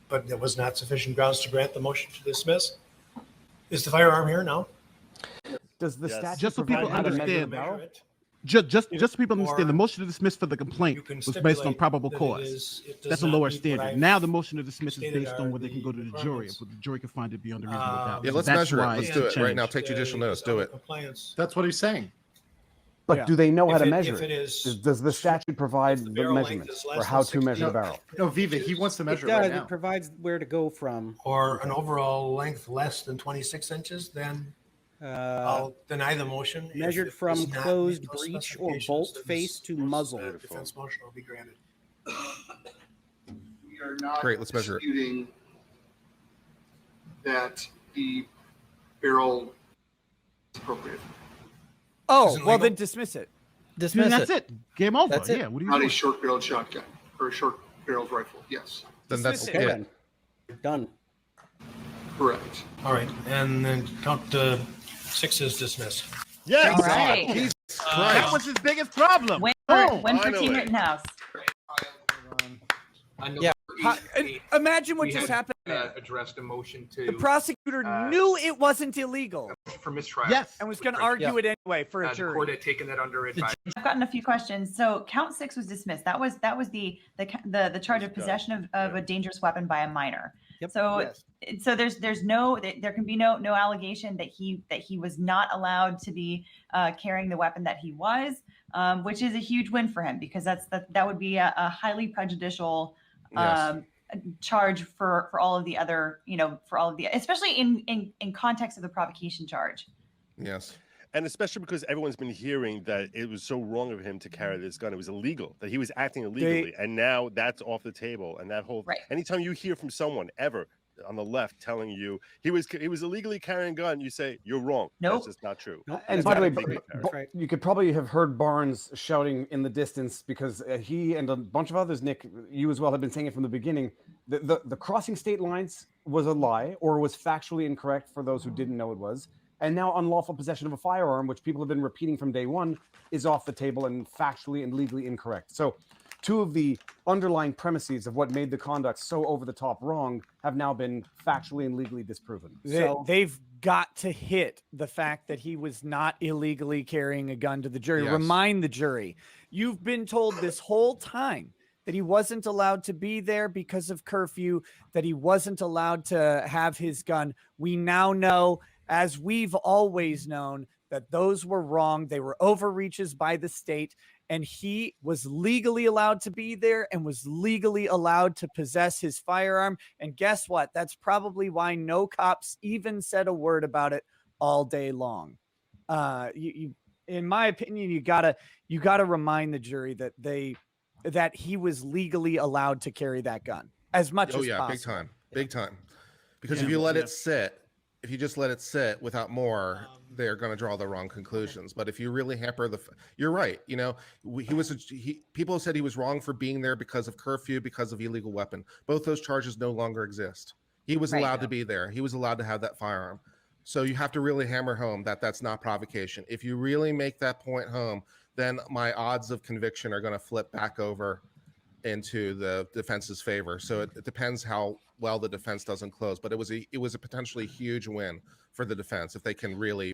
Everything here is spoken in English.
But there was not sufficient grounds to grant the motion to dismiss. Is the firearm here now? Does the statute just so people understand? Just so people understand, the motion to dismiss for the complaint was based on probable cause. That's a lower standard. Now the motion to dismiss is based on what they can go to the jury, but the jury can find it beyond a reasonable doubt. Yeah, let's measure it. Let's do it right now. Take judicial notice. Do it. That's what he's saying. But do they know how to measure it? Does the statute provide the measurements or how to measure the barrel? No, Viva, he wants to measure it right now. It provides where to go from. Or an overall length less than 26 inches, then I'll deny the motion. Measured from closed breech or bolt face to muzzle. Defense motion will be granted. We are not Great, let's measure disputing that the barrel is appropriate. Oh, well, then dismiss it. Dismiss that's it. Game over. That's it. Yeah. What do you Not do? a short-barreled shotgun or a short-barreled rifle. Yes, Then that's Okay, it. then. Done. correct. All right, and then count 6 is dismissed. Yes. All right. Jesus That was his biggest problem. Win Oh, for Team finally. Rittenhouse. Yeah. Imagine what just happened. Addressed a motion to The prosecutor knew it wasn't illegal for mistrial. Yes. and was going to argue it anyway for a The jury. court had taken that under advisement. I've gotten a few questions. So count 6 was dismissed. That was the charge of possession of a dangerous weapon by a minor. Yep. So so there can be no allegation that he was not allowed to be carrying the weapon that he was, which is a huge win for him because that would be a highly prejudicial charge for all of the other, especially in context of the provocation charge. Yes. And especially because everyone's been hearing that it was so wrong of him to carry this gun. It was illegal, that he was acting illegally. And now that's off the table. And that whole, anytime you hear from someone ever on the left telling you he was illegally carrying a gun, you say, you're wrong. Nope. That's just not true. Nope. And That's by the not way, illegally carried. you could probably have heard Barnes shouting in the distance because he and a bunch of others, Nick, you as well, have been saying it from the beginning. The crossing state lines was a lie or was factually incorrect for those who didn't know it was. And now unlawful possession of a firearm, which people have been repeating from day one, is off the table and factually and legally incorrect. So 2 of the underlying premises of what made the conduct so over the top wrong have now been factually and legally disproven. They've got to hit the fact that he was not illegally carrying a gun to the jury. Yes. Remind the jury, you've been told this whole time that he wasn't allowed to be there because of curfew, that he wasn't allowed to have his gun. We now know, as we've always known, that those were wrong. They were overreaches by the state, and he was legally allowed to be there and was legally allowed to possess his firearm. And guess what? That's probably why no cops even said a word about it all day long. In my opinion, you gotta remind the jury that he was legally allowed to carry that gun as much as possible. Big time. Because if you let it sit, if you just let it sit without more, they're going to draw the wrong conclusions. But if you really hamper you're right. People said he was wrong for being there because of curfew, because of illegal weapon. Both those charges no longer exist. He was allowed to be there. He was allowed to have that firearm. So you have to really hammer home that that's not provocation. If you really make that point home, then my odds of conviction are going to flip back over into the defense's favor. So it depends how well the defense doesn't close. But it was a potentially huge win for the defense if they can really